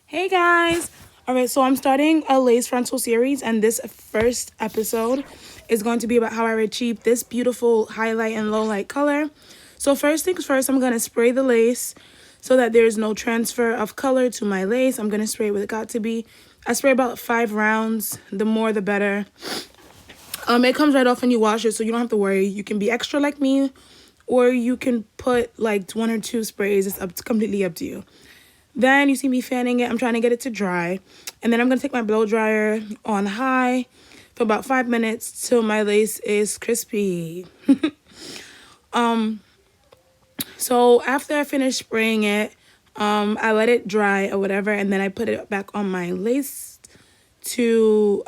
Hey guys! Alright, so I'm starting a lace frontal series, and this first episode is going to be about how I achieve this beautiful highlight and low light color. So first things first, I'm going to spray the lace so that there's no transfer of color to my lace. I'm going to spray it with Got To Be. I spray about 5 rounds. The more the better. It comes right off when you wash it, so you don't have to worry. You can be extra like me, or you can put like 1 or 2 sprays. It's completely up to you. Then you see me fanning it. I'm trying to get it to dry. And then I'm going to take my blow dryer on high for about 5 minutes till my lace is crispy. So after I finish spraying it, I let it dry or whatever, and then I put it back on my lace to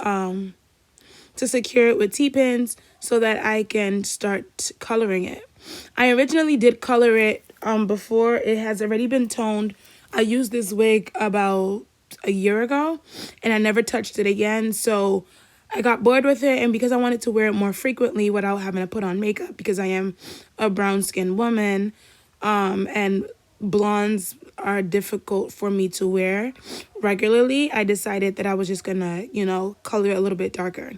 secure it with T-pins so that I can start coloring it. I originally did color it before it has already been toned. I used this wig about a year ago and I never touched it again. So I got bored with it, and because I wanted to wear it more frequently without having to put on makeup, because I am a brown skinned woman, and blondes are difficult for me to wear regularly, I decided that I was just gonna, color it a little bit darker.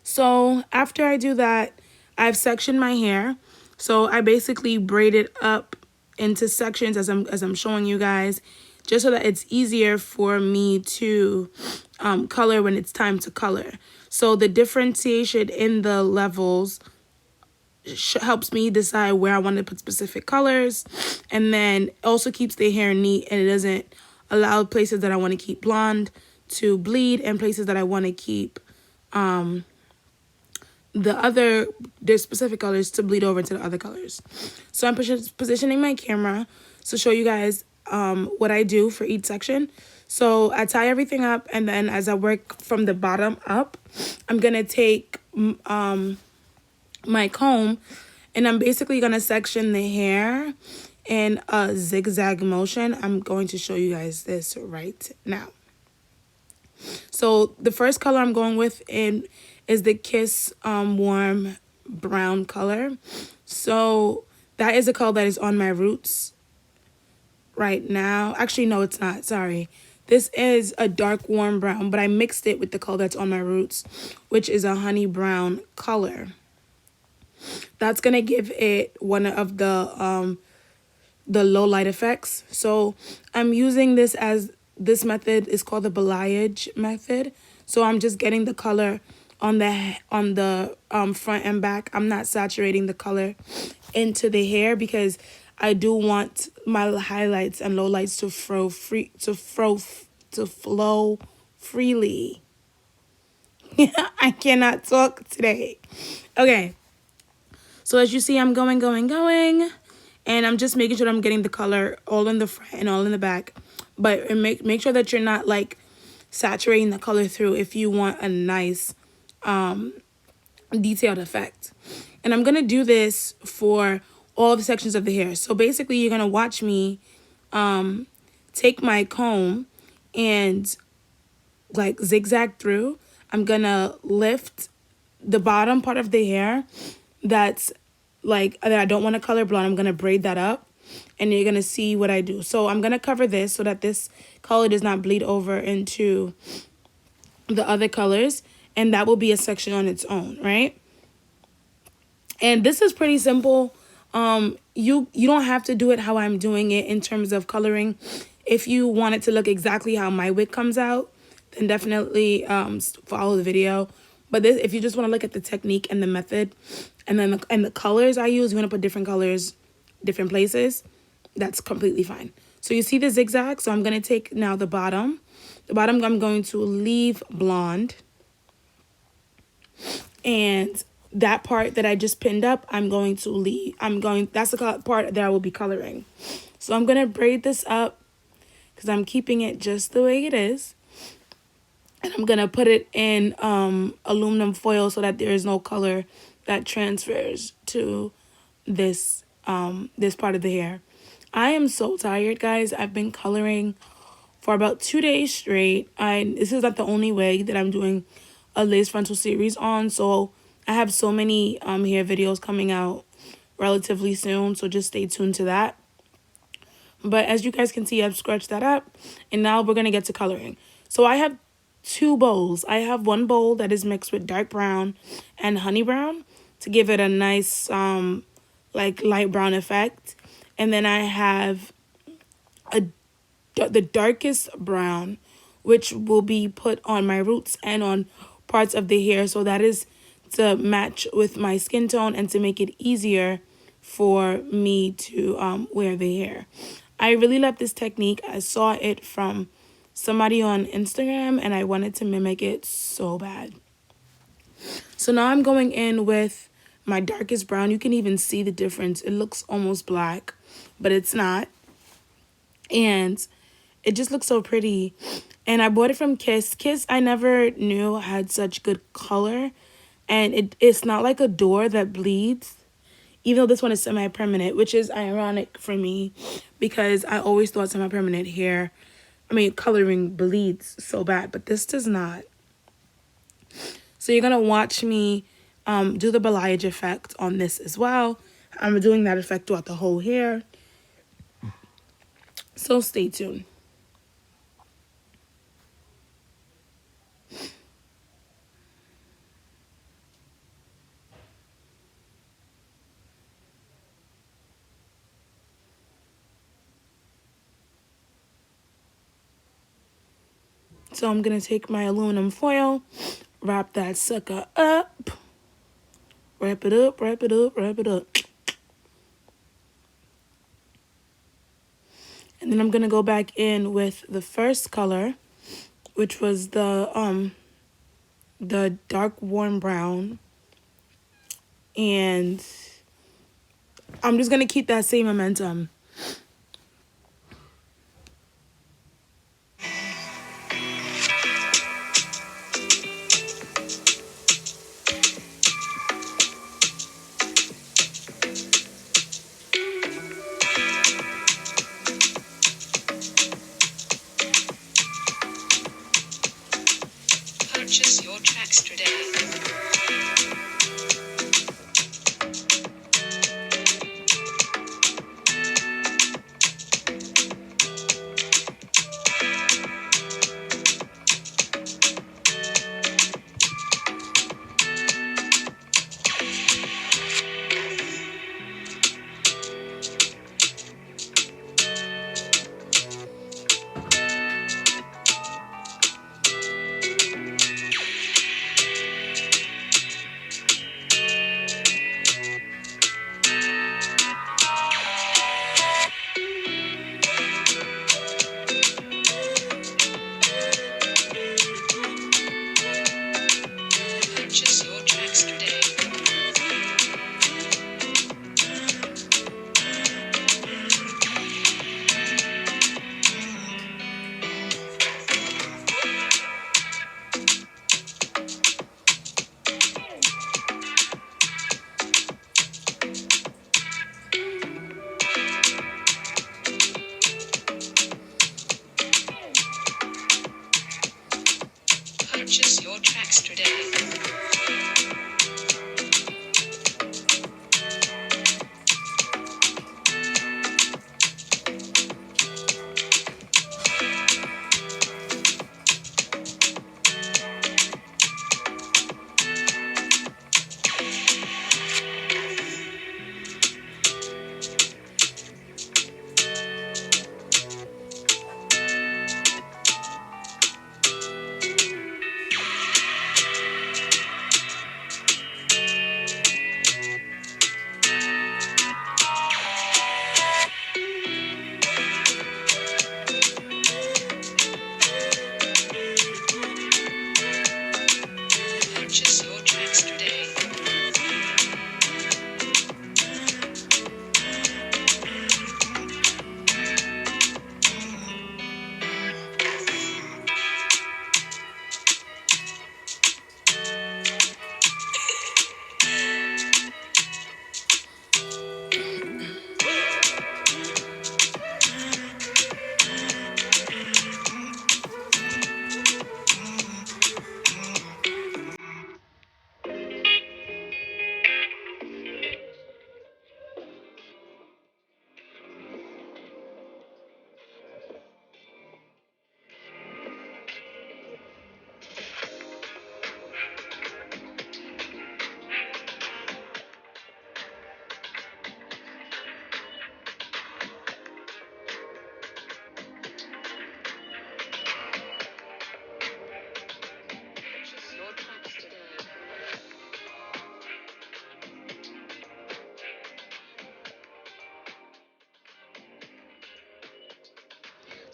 So after I do that, I've sectioned my hair. So I basically braid it up into sections as I'm showing you guys, just so that it's easier for me to color when it's time to color. So the differentiation in the levels helps me decide where I want to put specific colors, and then also keeps the hair neat, and it doesn't allow places that I want to keep blonde to bleed, and places that I want to keep there's specific colors to bleed over to the other colors. So I'm positioning my camera to show you guys what I do for each section. So I tie everything up, and then as I work from the bottom up, I'm gonna take my comb, and I'm basically gonna section the hair in a zigzag motion. I'm going to show you guys this right now. So the first color I'm going with is the Kiss Warm Brown color. So that is a color that is on my roots right now. Actually, no, it's not. Sorry. This is a dark warm brown, but I mixed it with the color that's on my roots, which is a honey brown color. That's going to give it one of the low light effects. So I'm using this method is called the balayage method. So I'm just getting the color on the front and back. I'm not saturating the color into the hair because I do want my highlights and lowlights to flow freely. I cannot talk today. Okay. So as you see, I'm going, and I'm just making sure I'm getting the color all in the front and all in the back. But make sure that you're not like saturating the color through if you want a nice detailed effect. And I'm gonna do this for all the sections of the hair. So basically you're gonna watch me take my comb and like zigzag through. I'm gonna lift the bottom part of the hair that I don't want to color blonde. I'm gonna braid that up, and you're gonna see what I do. So I'm gonna cover this so that this color does not bleed over into the other colors, and that will be a section on its own, right? And this is pretty simple. You don't have to do it how I'm doing it in terms of coloring. If you want it to look exactly how my wig comes out, then definitely follow the video. But if you just want to look at the technique and the method, and then the colors I use, you want to put different colors, different places, that's completely fine. So you see the zigzag. So I'm going to take now the bottom. The bottom I'm going to leave blonde. And that part that I just pinned up, I'm going to leave. That's the part that I will be coloring. So I'm going to braid this up because I'm keeping it just the way it is. And I'm going to put it in aluminum foil so that there is no color that transfers to this part of the hair. I am so tired, guys. I've been coloring for about 2 days straight. This is not the only wig that I'm doing a lace frontal series on. So I have so many hair videos coming out relatively soon. So just stay tuned to that. But as you guys can see, I've scratched that up. And now we're going to get to coloring. So I have two bowls. I have one bowl that is mixed with dark brown and honey brown to give it a nice like light brown effect. And then I have the darkest brown, which will be put on my roots and on parts of the hair. So that is to match with my skin tone and to make it easier for me to wear the hair. I really love this technique. I saw it from somebody on Instagram and I wanted to mimic it so bad. So now I'm going in with my darkest brown. You can even see the difference. It looks almost black, but it's not. And it just looks so pretty. And I bought it from Kiss. Kiss, I never knew had such good color. And it's not like a door that bleeds. Even though this one is semi-permanent, which is ironic for me because I always thought semi-permanent hair, coloring bleeds so bad, but this does not. So you're going to watch me do the balayage effect on this as well. I'm doing that effect throughout the whole hair. So stay tuned. So I'm going to take my aluminum foil, wrap that sucker up, wrap it up, wrap it up, wrap it up. And then I'm going to go back in with the first color, which was the dark warm brown. And I'm just going to keep that same momentum. Purchase your tracks today. Purchase your tracks today. Purchase your tracks today.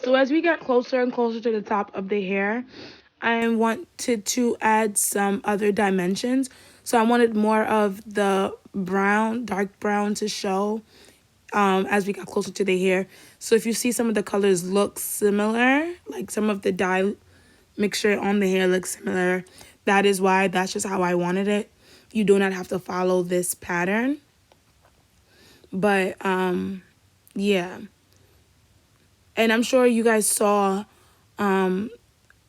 So as we get closer and closer to the top of the hair, I wanted to add some other dimensions. So I wanted more of the brown, dark brown to show as we got closer to the hair. So if you see some of the colors look similar, like some of the dye mixture on the hair looks similar, that is why. That's just how I wanted it. You do not have to follow this pattern. But yeah. And I'm sure you guys saw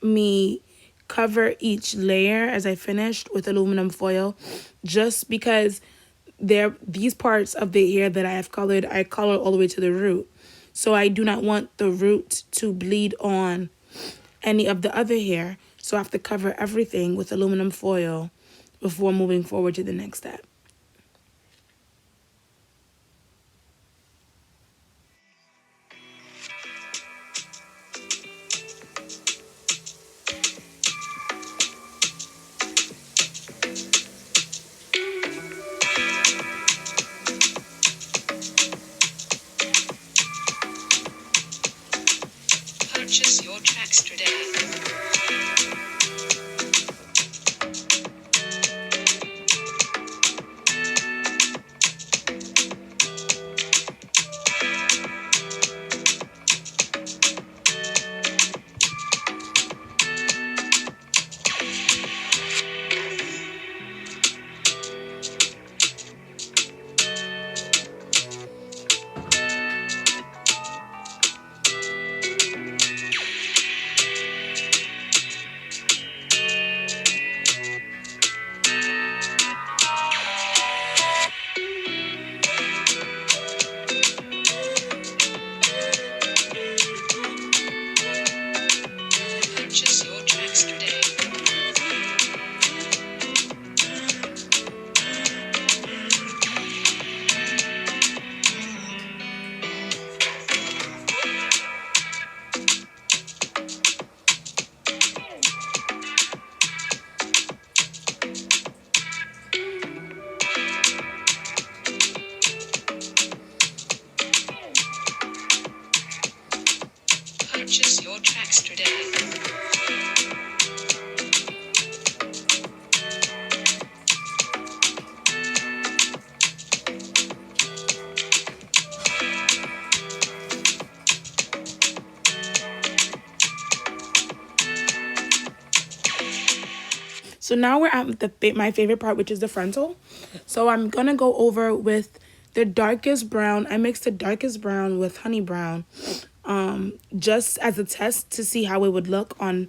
me cover each layer as I finished with aluminum foil, just because these parts of the hair that I have colored, I color all the way to the root. So I do not want the root to bleed on any of the other hair. So I have to cover everything with aluminum foil before moving forward to the next step. Purchase your tracks today. Purchase your tracks today. Purchase your tracks today. So now we're at my favorite part, which is the frontal. So I'm going to go over with the darkest brown. I mixed the darkest brown with honey brown just as a test to see how it would look on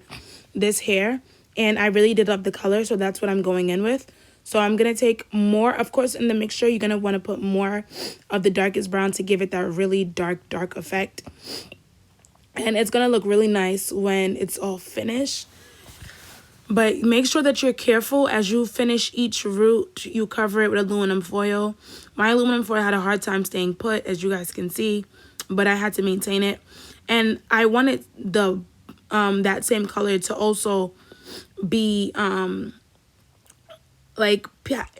this hair. And I really did love the color, so that's what I'm going in with. So I'm going to take more, of course, in the mixture, you're going to want to put more of the darkest brown to give it that really dark, dark effect. And it's going to look really nice when it's all finished. But make sure that you're careful as you finish each root. You cover it with aluminum foil. My aluminum foil had a hard time staying put, as you guys can see, but I had to maintain it. And I wanted the that same color to also be like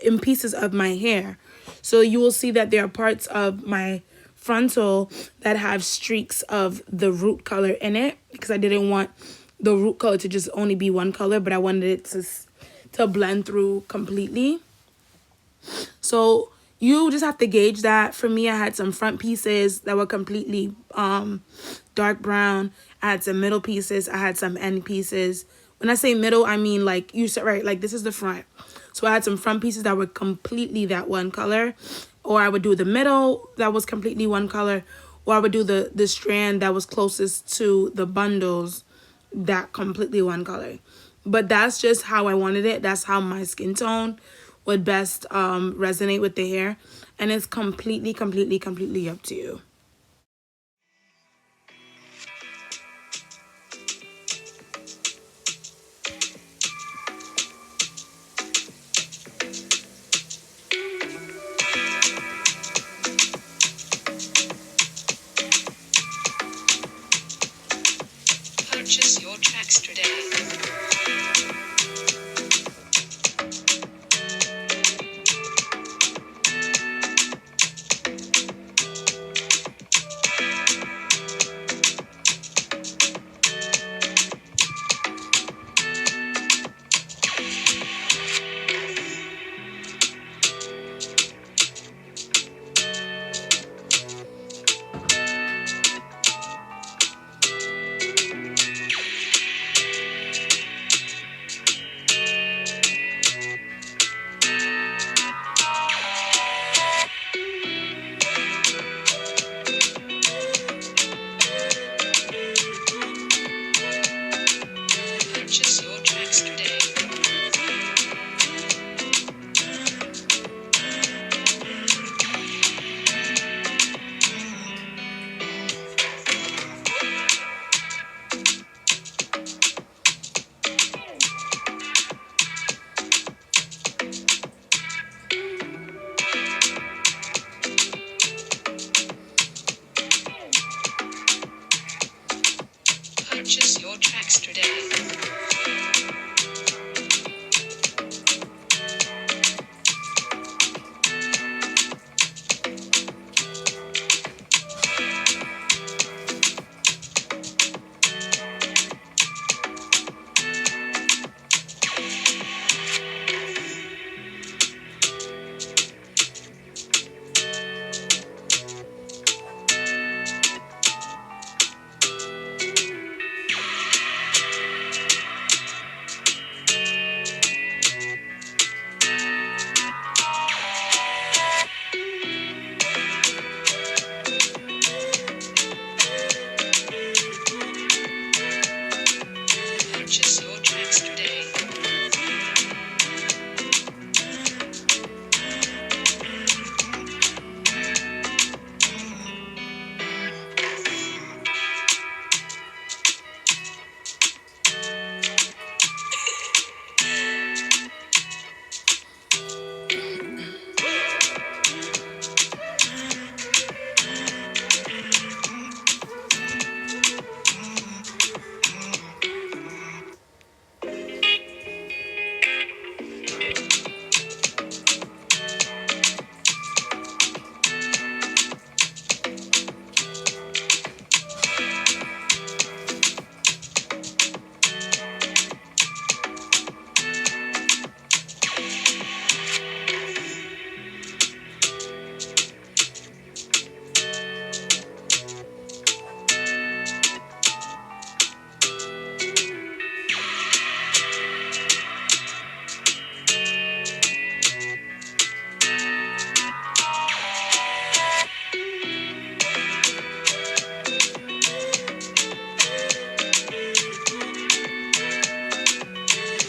in pieces of my hair. So you will see that there are parts of my frontal that have streaks of the root color in it, because I didn't want the root color to just only be one color, but I wanted it to blend through completely. So you just have to gauge that. For me, I had some front pieces that were completely dark brown. I had some middle pieces. I had some end pieces. When I say middle, I mean like you said, right? Like this is the front. So I had some front pieces that were completely that one color, or I would do the middle that was completely one color, or I would do the strand that was closest to the bundles that completely one color. But that's just how I wanted it. That's how my skin tone would best resonate with the hair, and it's completely up to you. Purchase your tracks today. Purchase your tracks today. Purchase your tracks today.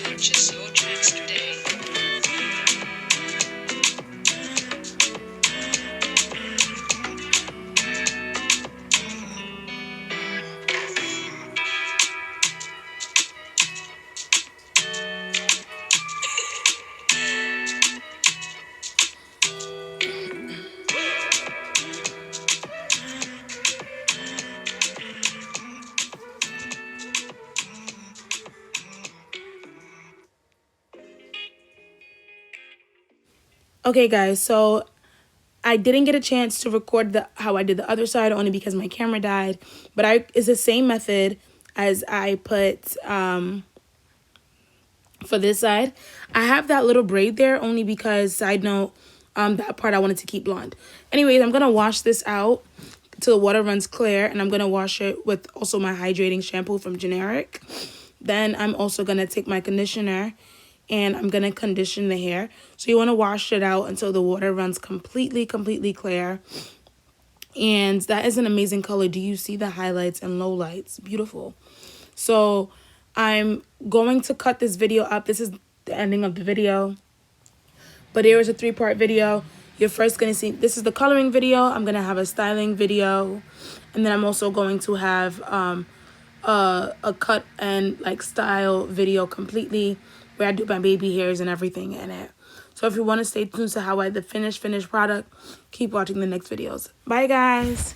Purchase your tracks today. Okay, guys, so I didn't get a chance to record how I did the other side only because my camera died, but it's the same method as I put for this side. I have that little braid there only because, side note, that part I wanted to keep blonde. Anyways, I'm gonna wash this out till the water runs clear, and I'm gonna wash it with also my hydrating shampoo from Generic. Then I'm also gonna take my conditioner and I'm gonna condition the hair. So you wanna wash it out until the water runs completely clear. And that is an amazing color. Do you see the highlights and lowlights? Beautiful. So I'm going to cut this video up. This is the ending of the video. But here is a 3-part video. You're first going to see, this is the coloring video. I'm going to have a styling video. And then I'm also going to have a cut and like style video completely where I do my baby hairs and everything in it. So if you want to stay tuned to how I the finished product, keep watching the next videos. Bye, guys.